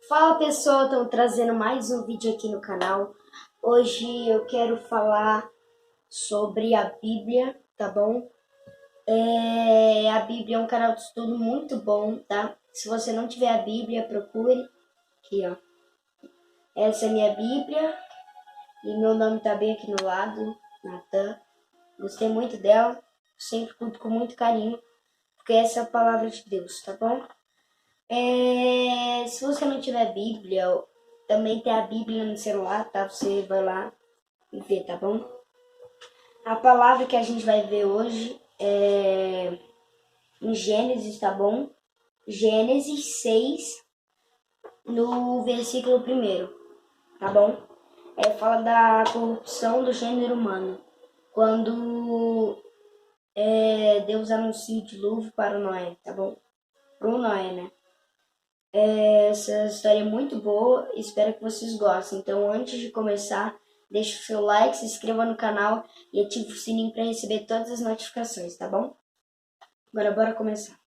Fala pessoal, estou trazendo mais um vídeo aqui no canal. Hoje eu quero falar sobre a Bíblia, tá bom? A Bíblia é um canal de estudo muito bom, tá? Se você não tiver a Bíblia, procure. Aqui, ó. Essa é minha Bíblia e meu nome tá bem aqui no lado, Natan. Gostei muito dela, sempre cuido com muito carinho, porque essa é a palavra de Deus, tá bom? Se você não tiver Bíblia, também tem a Bíblia no celular, tá? Você vai lá e vê, tá bom? A palavra que a gente vai ver hoje é em Gênesis, tá bom? Gênesis 6, no versículo 1, tá bom? Fala da corrupção do gênero humano. Quando Deus anuncia o dilúvio para o Noé, tá bom? Pro Noé, né? Essa história é muito boa, espero que vocês gostem. Então, antes de começar, deixe o seu like, se inscreva no canal e ative o sininho para receber todas as notificações, tá bom? Agora, bora começar.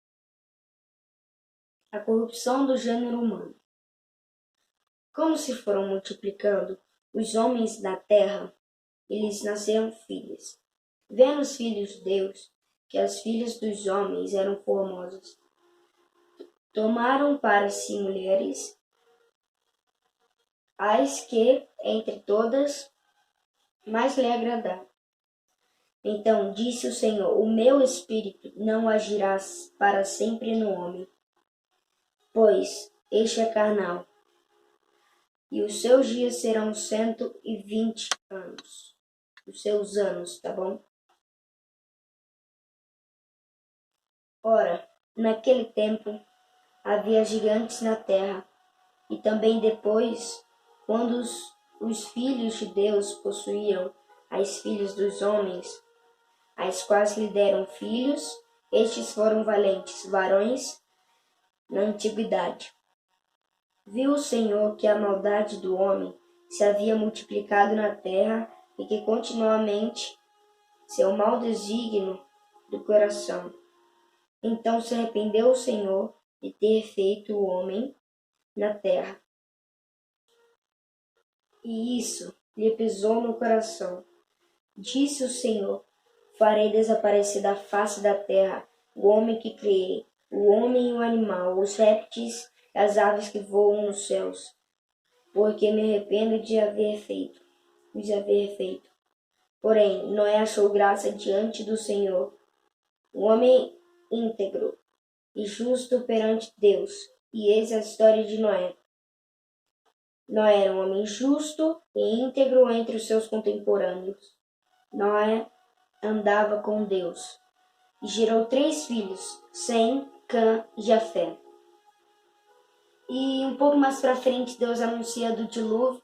A corrupção do gênero humano. Como se foram multiplicando os homens da terra, eles nasceram filhas. Vendo os filhos de Deus que as filhas dos homens eram formosas, tomaram para si mulheres, as que, entre todas, mais lhe agradaram. Então disse o Senhor: o meu espírito não agirá para sempre no homem, pois este é carnal, e os seus dias serão 120 anos. Os seus anos, tá bom? Ora, naquele tempo havia gigantes na terra, e também depois, quando os filhos de Deus possuíam as filhas dos homens, as quais lhe deram filhos, estes foram valentes varões na antiguidade. Viu o Senhor que a maldade do homem se havia multiplicado na terra e que continuamente seu mau desígnio do coração. Então se arrependeu o Senhor de ter feito o homem na terra. E isso lhe pesou no coração. Disse o Senhor: farei desaparecer da face da terra o homem que criei, o homem e o animal, os répteis e as aves que voam nos céus, porque me arrependo de haver feito. Porém, Noé achou graça diante do Senhor, um homem íntegro e justo perante Deus. E eis a história de Noé. Noé era um homem justo e íntegro entre os seus contemporâneos. Noé andava com Deus e gerou 3 filhos, Sem, Cã e Jafé. E um pouco mais para frente Deus anuncia do dilúvio,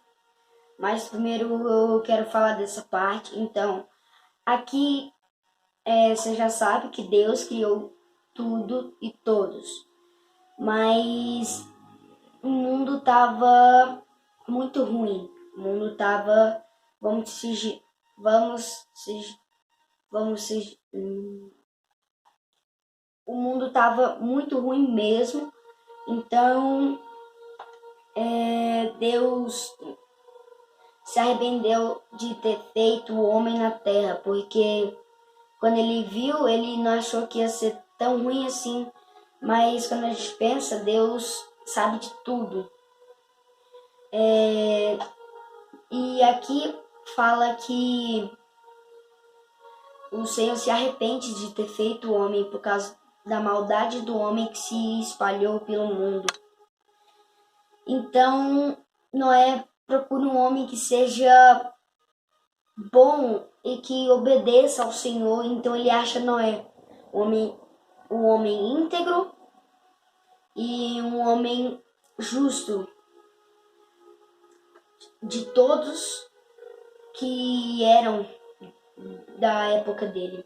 mas primeiro eu quero falar dessa parte. Então, aqui você já sabe que Deus criou tudo e todos, mas o mundo estava muito ruim. O mundo estava, o mundo estava muito ruim mesmo. Então Deus se arrependeu de ter feito o homem na terra, porque quando ele viu, ele não achou que ia ser tão ruim assim. Mas quando a gente pensa, Deus sabe de tudo. E aqui fala que o Senhor se arrepende de ter feito o homem por causa da maldade do homem que se espalhou pelo mundo. Então, Noé procura um homem que seja bom e que obedeça ao Senhor. Então ele acha Noé um homem íntegro e um homem justo, de todos que eram da época dele.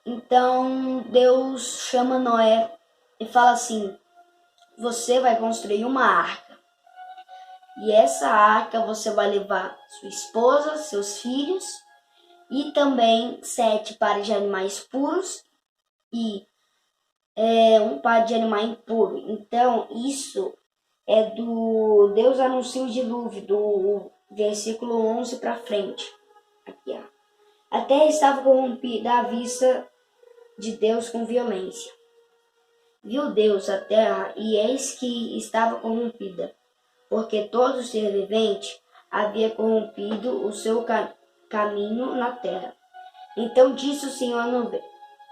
Então Deus chama Noé e fala assim: você vai construir uma arca, e essa arca você vai levar sua esposa, seus filhos e também 7 pares de animais puros e um par de animal impuro. Então isso é do Deus anuncia o dilúvio, do versículo 11 para frente. Aqui, ó. A terra estava corrompida à vista de Deus com violência. Viu Deus a terra, e eis que estava corrompida, porque todo ser vivente havia corrompido o seu caminho na terra. Então disse o Senhor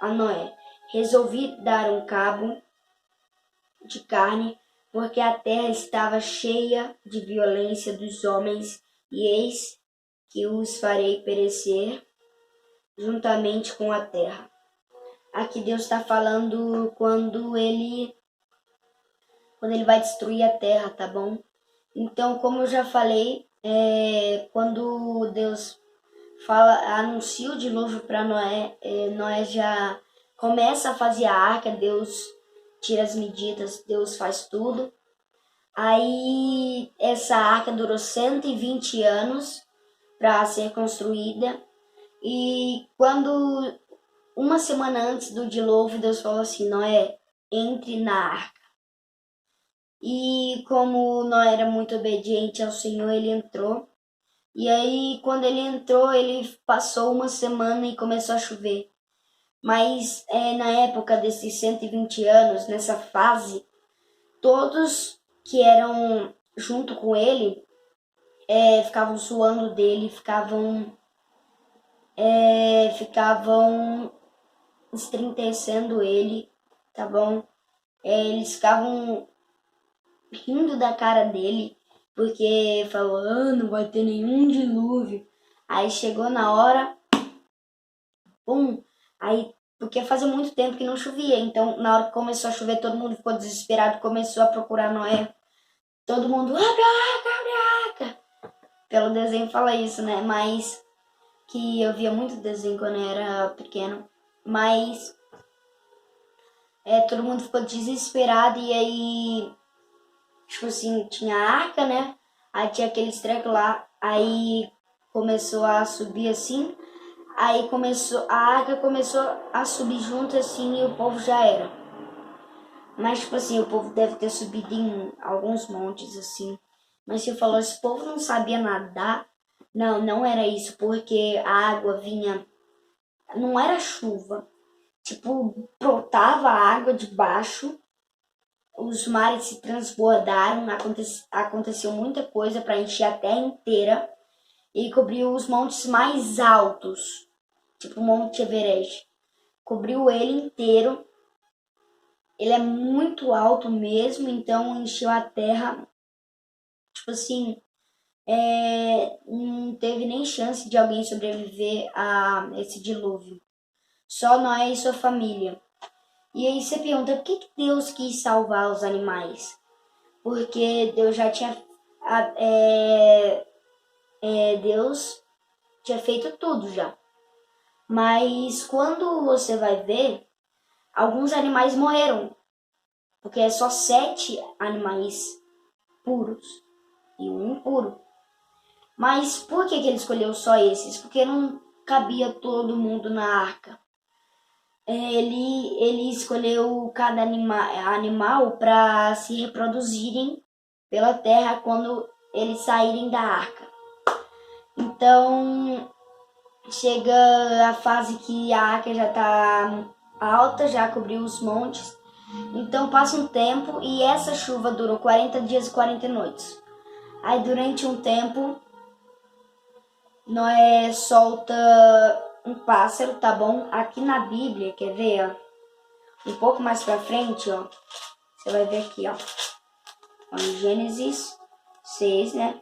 a Noé: resolvi dar um cabo de carne, porque a terra estava cheia de violência dos homens, e eis que os farei perecer juntamente com a terra. Aqui Deus está falando quando ele vai destruir a terra, tá bom? Então, como eu já falei, quando Deus anuncia o dilúvio para Noé, Noé já começa a fazer a arca, Deus tira as medidas, Deus faz tudo. Aí essa arca durou 120 anos para ser construída. E quando uma semana antes do dilúvio, Deus falou assim: Noé, entre na arca. E como Noé era muito obediente ao Senhor, ele entrou. E aí, quando ele entrou, ele passou uma semana e começou a chover. Mas na época desses 120 anos, nessa fase, todos que eram junto com ele ficavam zoando dele, ficavam estremecendo ele, tá bom? Eles ficavam rindo da cara dele, porque falou, não vai ter nenhum dilúvio. Aí chegou na hora, pum, aí, porque fazia muito tempo que não chovia, então na hora que começou a chover, todo mundo ficou desesperado, começou a procurar Noé. Todo mundo, abre a arca. Pelo desenho fala isso, né? Mas que eu via muito desenho quando eu era pequeno. Mas todo mundo ficou desesperado e aí, tipo assim, tinha a arca, né? Aí tinha aquele treco lá, aí começou a subir assim, aí a arca começou a subir junto assim e o povo já era. Mas tipo assim, o povo deve ter subido em alguns montes assim. Mas você falou, esse povo não sabia nadar. Não era isso, porque a água vinha, não era chuva. Tipo, brotava a água de baixo, os mares se transbordaram, aconteceu muita coisa para encher a terra inteira e cobriu os montes mais altos, tipo o Monte Everest. Cobriu ele inteiro. Ele é muito alto mesmo, então encheu a terra. Tipo assim, não teve nem chance de alguém sobreviver a esse dilúvio. Só Noé e sua família. E aí você pergunta, por que Deus quis salvar os animais? Porque Deus já tinha... Deus tinha feito tudo já. Mas quando você vai ver, alguns animais morreram. Porque é só 7 animais puros e um impuro. Mas por que ele escolheu só esses? Porque não cabia todo mundo na arca. Ele escolheu cada animal para se reproduzirem pela terra quando eles saírem da arca. Então, chega a fase que a arca já está alta, já cobriu os montes. Então, passa um tempo e essa chuva durou 40 dias e 40 noites. Aí, durante um tempo, Noé solta um pássaro, tá bom? Aqui na Bíblia, quer ver, ó? Um pouco mais pra frente, ó. Você vai ver aqui, ó. Em Gênesis 6, né?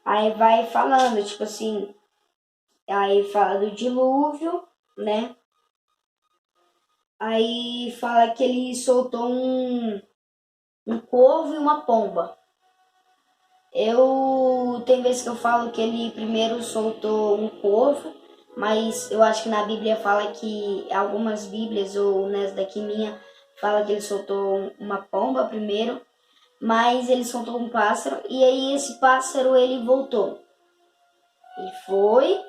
Aí vai falando, tipo assim. Aí fala do dilúvio, né? Aí fala que ele soltou um corvo e uma pomba. Tem vezes que eu falo que ele primeiro soltou um corvo, mas eu acho que na Bíblia fala que algumas Bíblias, ou nessa daqui minha, fala que ele soltou uma pomba primeiro, mas ele soltou um pássaro, e aí esse pássaro ele voltou. Ele foi,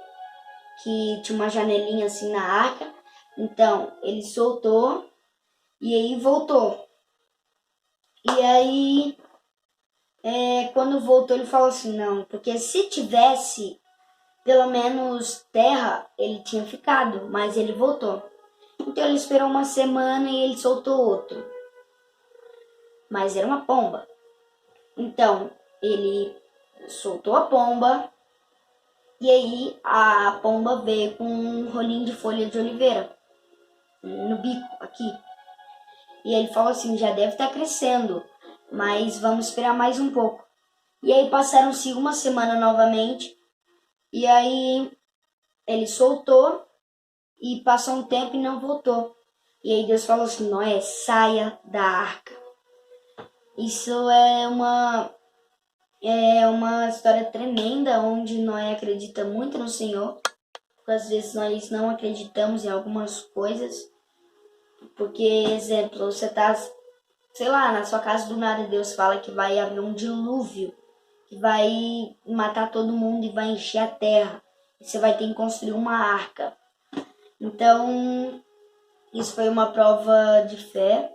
que tinha uma janelinha assim na arca, então ele soltou, e aí voltou. E aí Quando voltou ele falou assim, não, porque se tivesse pelo menos terra, ele tinha ficado, mas ele voltou. Então ele esperou uma semana e ele soltou outro. Mas era uma pomba. Então ele soltou a pomba e aí a pomba veio com um rolinho de folha de oliveira no bico aqui. E ele falou assim, já deve estar crescendo, mas vamos esperar mais um pouco. E aí passaram-se uma semana novamente e aí ele soltou e passou um tempo e não voltou. E aí Deus falou assim, Noé, saia da arca. Isso é uma história tremenda, onde Noé acredita muito no Senhor. Porque às vezes nós não acreditamos em algumas coisas. Porque, exemplo, você tá, sei lá, na sua casa do nada, Deus fala que vai haver um dilúvio, que vai matar todo mundo e vai encher a terra. E você vai ter que construir uma arca. Então, isso foi uma prova de fé.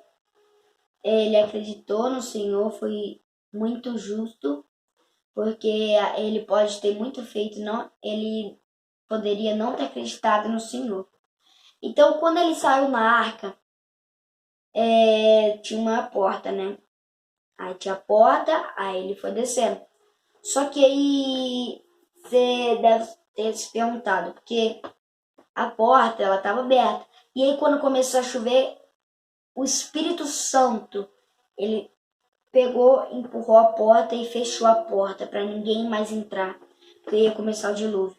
Ele acreditou no Senhor, foi muito justo, porque ele pode ter muito feito, não, ele poderia não ter acreditado no Senhor. Então, quando ele saiu na arca, tinha uma porta, né? Aí tinha a porta, aí ele foi descendo. Só que aí você deve ter se perguntado, porque a porta ela estava aberta. E aí quando começou a chover, o Espírito Santo, ele pegou, empurrou a porta e fechou a porta para ninguém mais entrar, porque ia começar o dilúvio.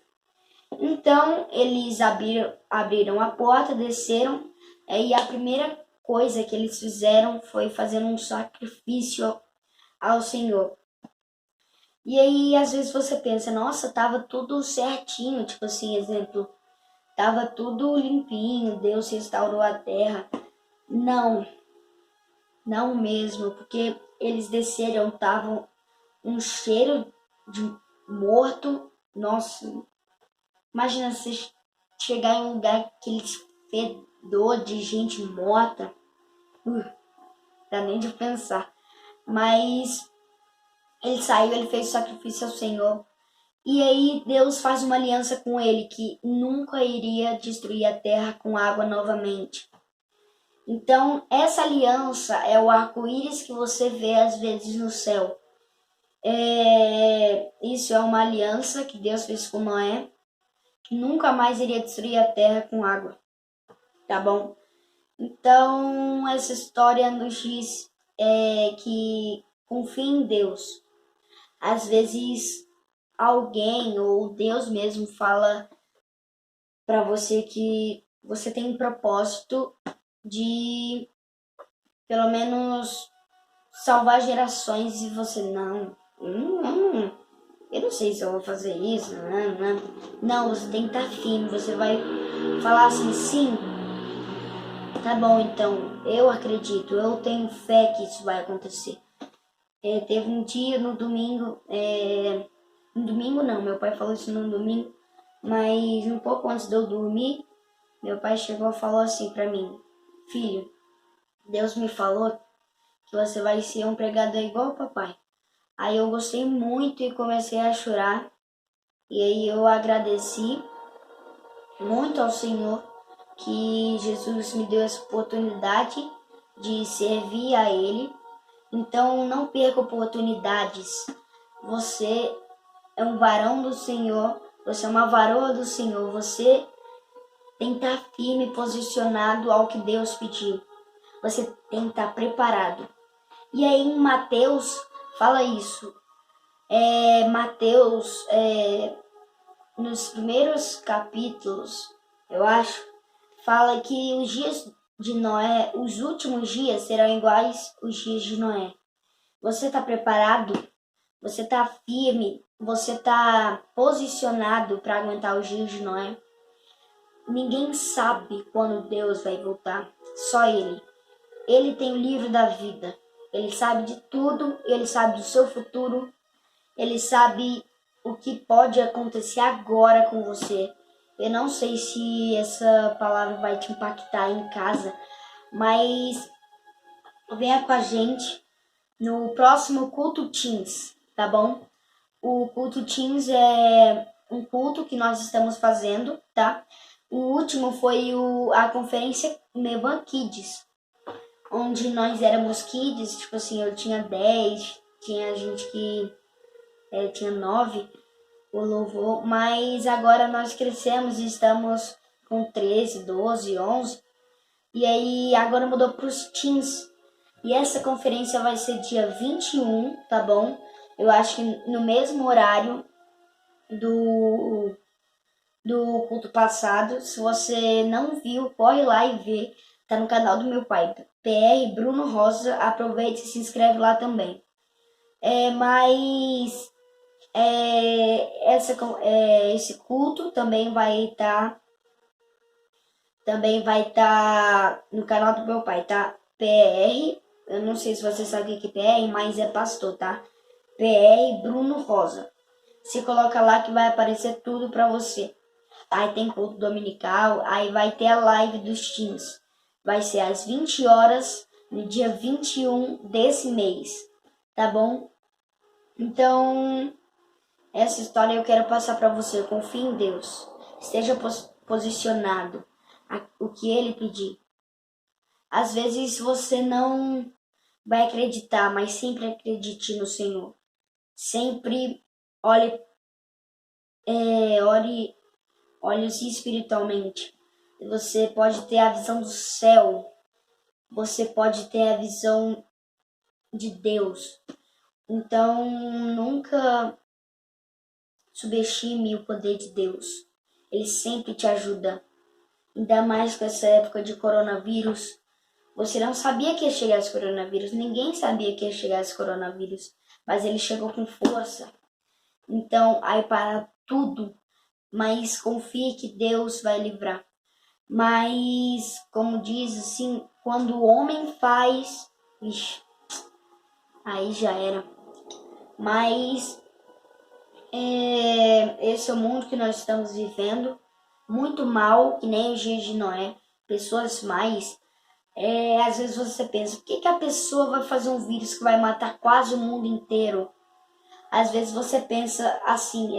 Então eles abriram a porta, desceram, e a primeira coisa que eles fizeram foi fazer um sacrifício ao Senhor. E aí às vezes você pensa, nossa, tava tudo certinho, tipo assim, exemplo, tava tudo limpinho, Deus restaurou a terra. Não, não mesmo, porque eles desceram, estavam um cheiro de morto. Nossa, imagina você chegar em um lugar aquele fedor de gente morta. Dá nem de pensar. Mas ele saiu, ele fez o sacrifício ao Senhor. E aí Deus faz uma aliança com ele que nunca iria destruir a terra com água novamente. Então, essa aliança é o arco-íris que você vê às vezes no céu. Isso é uma aliança que Deus fez com Noé, que nunca mais iria destruir a terra com água. Tá bom? Então, essa história nos diz que confie em Deus. Às vezes, alguém ou Deus mesmo fala para você que você tem um propósito de, pelo menos, salvar gerações e você não. Eu não sei se eu vou fazer isso. Não, você tem que estar firme. Você vai falar assim, sim, tá bom, então, eu acredito, eu tenho fé que isso vai acontecer. Teve um dia no domingo, no domingo não, meu pai falou isso no domingo, mas um pouco antes de eu dormir, meu pai chegou e falou assim pra mim, filho, Deus me falou que você vai ser um pregador igual o papai. Aí eu gostei muito e comecei a chorar, e aí eu agradeci muito ao Senhor que Jesus me deu essa oportunidade de servir a Ele. Então não perca oportunidades. Você é um varão do Senhor, você é uma varoa do Senhor, você tem que estar firme, posicionado ao que Deus pediu. Você tem que estar preparado. E aí em Mateus fala isso. Mateus, nos primeiros capítulos, eu acho, fala que os dias de Noé, os últimos dias serão iguais os dias de Noé. Você está preparado? Você está firme? Você está posicionado para aguentar os dias de Noé? Ninguém sabe quando Deus vai voltar, só Ele. Ele tem o livro da vida. Ele sabe de tudo, Ele sabe do seu futuro, Ele sabe o que pode acontecer agora com você. Eu não sei se essa palavra vai te impactar em casa, mas venha com a gente. no próximo culto Teens, tá bom? O culto Teens é um culto que nós estamos fazendo, tá? O último foi a conferência Mevan Kids, onde nós éramos kids, tipo assim, eu tinha 10, tinha gente que tinha 9, o louvor, mas agora nós crescemos e estamos com 13, 12, 11, e aí agora mudou para os teens. E essa conferência vai ser dia 21, tá bom? Eu acho que no mesmo horário do culto passado. Se você não viu, corre lá e vê. Tá no canal do meu pai, PR Bruno Rosa. Aproveite e se inscreve lá também. Mas esse culto também vai estar no canal do meu pai, tá? PR, eu não sei se você sabe o que é PR, mas é pastor, tá? PR Bruno Rosa. Você coloca lá que vai aparecer tudo pra você. Aí tem culto dominical, aí vai ter a live dos teens. Vai ser às 20 horas, no dia 21 desse mês, tá bom? Então, essa história eu quero passar para você. Confie em Deus. Esteja posicionado o que Ele pedir. Às vezes você não vai acreditar, mas sempre acredite no Senhor. Sempre olhe, olhe-se espiritualmente. Você pode ter a visão do céu. Você pode ter a visão de Deus. Então, nunca subestime o poder de Deus. Ele sempre te ajuda. Ainda mais com essa época de coronavírus. Você não sabia que ia chegar esse coronavírus. Ninguém sabia que ia chegar esse coronavírus. Mas ele chegou com força. Então, aí para tudo. Mas confie que Deus vai livrar. Mas, como diz assim, quando o homem faz, ixi, aí já era. Mas esse é o mundo que nós estamos vivendo. Muito mal, que nem os dias de Noé. Pessoas mais. Às vezes você pensa, por que a pessoa vai fazer um vírus que vai matar quase o mundo inteiro? Às vezes você pensa assim,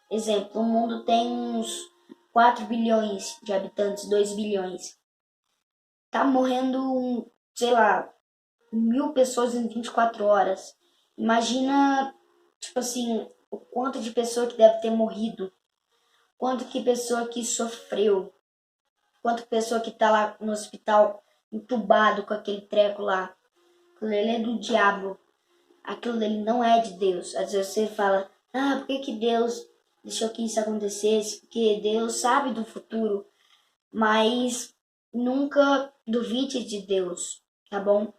exemplo, o mundo tem uns 4 bilhões de habitantes, 2 bilhões. Tá morrendo, sei lá, 1.000 pessoas em 24 horas. Imagina, tipo assim, o quanto de pessoa que deve ter morrido. Quanto que pessoa que sofreu. Quanto pessoa que tá lá no hospital entubado com aquele treco lá. Aquilo ali é do diabo. Aquilo dele não é de Deus. Às vezes você fala, por que Deus deixou que isso acontecesse? Porque Deus sabe do futuro. Mas nunca duvide de Deus, tá bom?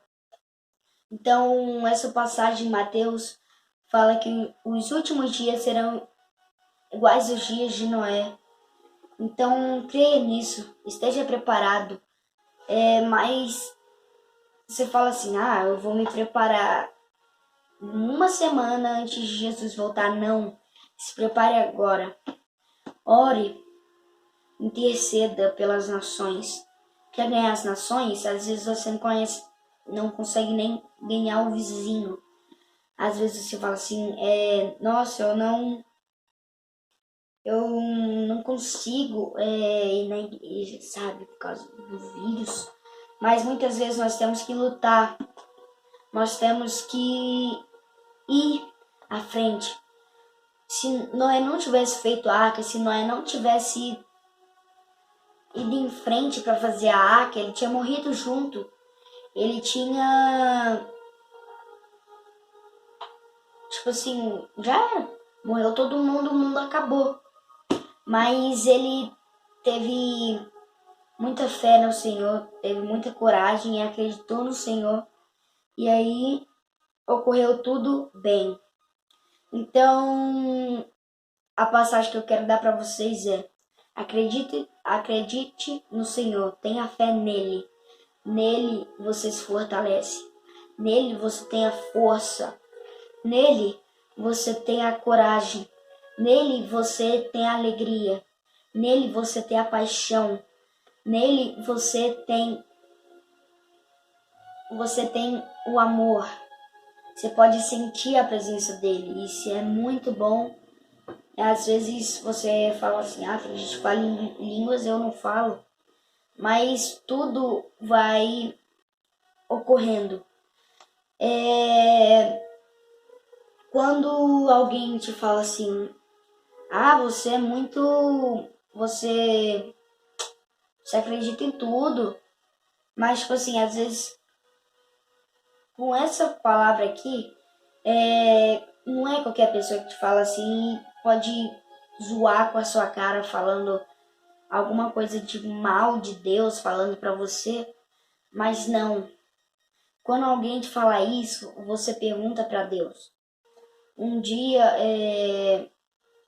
Então, essa passagem em Mateus fala que os últimos dias serão iguais aos dias de Noé. Então, creia nisso, esteja preparado. Mas você fala assim, eu vou me preparar uma semana antes de Jesus voltar. Não, se prepare agora. Ore, interceda pelas nações. Quer ganhar as nações? Às vezes você não consegue nem ganhar o vizinho. Às vezes você fala assim, nossa, eu não consigo ir na igreja, sabe, por causa do vírus. Mas muitas vezes nós temos que lutar. Nós temos que ir à frente. Se Noé não tivesse feito a arca, se Noé não tivesse ido em frente para fazer a arca, ele tinha morrido junto. Ele tinha, tipo assim, já era. Morreu todo mundo, o mundo acabou. Mas ele teve muita fé no Senhor, teve muita coragem e acreditou no Senhor. E aí ocorreu tudo bem. Então, a passagem que eu quero dar para vocês é: acredite no Senhor, tenha fé nele. Nele você se fortalece. Nele você tem a força. Nele você tem a coragem. Nele você tem a alegria. Nele você tem a paixão. Nele você tem o amor. você pode sentir a presença dele. Isso é muito bom. Às vezes você fala assim, ah, tem gente que fala em línguas, eu não falo. Mas tudo vai ocorrendo. Quando alguém te fala assim, ah, você é muito... Você acredita em tudo. Mas, tipo assim, às vezes, com essa palavra aqui, não é qualquer pessoa que te fala assim, pode zoar com a sua cara, falando alguma coisa de mal de Deus, falando pra você. Mas não. Quando alguém te fala isso, você pergunta pra Deus. Um dia,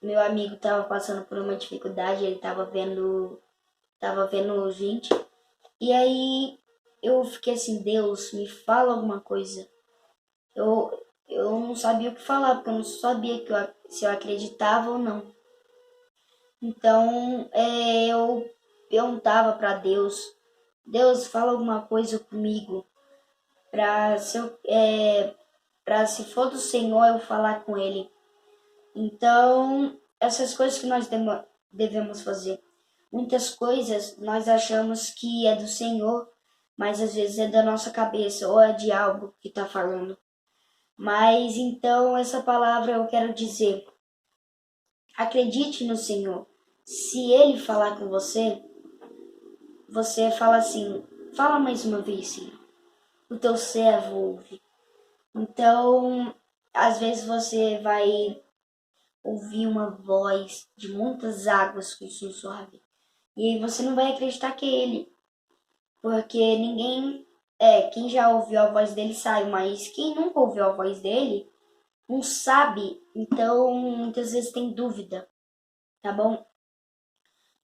meu amigo estava passando por uma dificuldade, ele estava vendo gente. E aí eu fiquei assim, Deus, me fala alguma coisa. Eu não sabia o que falar, porque eu não sabia se eu acreditava ou não. Então eu perguntava para Deus, Deus, fala alguma coisa comigo, para se for do Senhor eu falar com Ele. Então, essas coisas que nós devemos fazer. Muitas coisas nós achamos que é do Senhor, mas às vezes é da nossa cabeça ou é de algo que está falando. Mas então, essa palavra eu quero dizer: acredite no Senhor. Se Ele falar com você, você fala assim: fala mais uma vez, Senhor. O teu servo ouve. Então, às vezes você vai ouvir uma voz de muitas águas que sussurram. E aí você não vai acreditar que é ele. Porque quem já ouviu a voz dele sabe, mas quem nunca ouviu a voz dele não sabe. Então, muitas vezes tem dúvida, tá bom?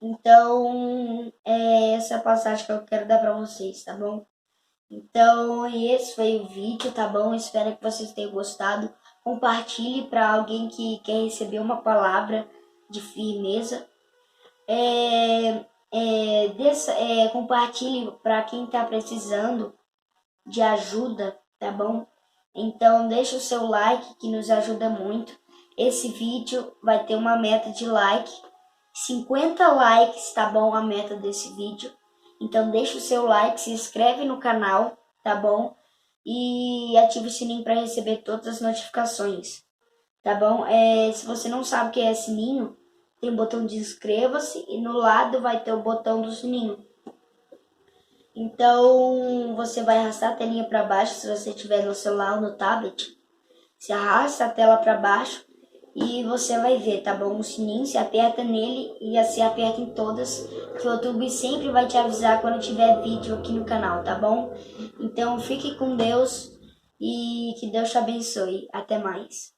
Então, é essa passagem que eu quero dar pra vocês, tá bom? Então, esse foi o vídeo, tá bom? Espero que vocês tenham gostado. Compartilhe para alguém que quer receber uma palavra de firmeza. Compartilhe para quem está precisando de ajuda, tá bom? Então, deixa o seu like que nos ajuda muito. Esse vídeo vai ter uma meta de like. 50 likes, tá bom? A meta desse vídeo. Então deixa o seu like, se inscreve no canal, tá bom? E ativa o sininho para receber todas as notificações, tá bom? Se você não sabe o que é sininho, tem o botão de inscreva-se e no lado vai ter o botão do sininho. Então você vai arrastar a telinha para baixo, se você tiver no celular ou no tablet. Você arrasta a tela para baixo e você vai ver, tá bom? O sininho, se aperta nele e assim aperta em todas, que o YouTube sempre vai te avisar quando tiver vídeo aqui no canal, tá bom? Então fique com Deus e que Deus te abençoe. Até mais.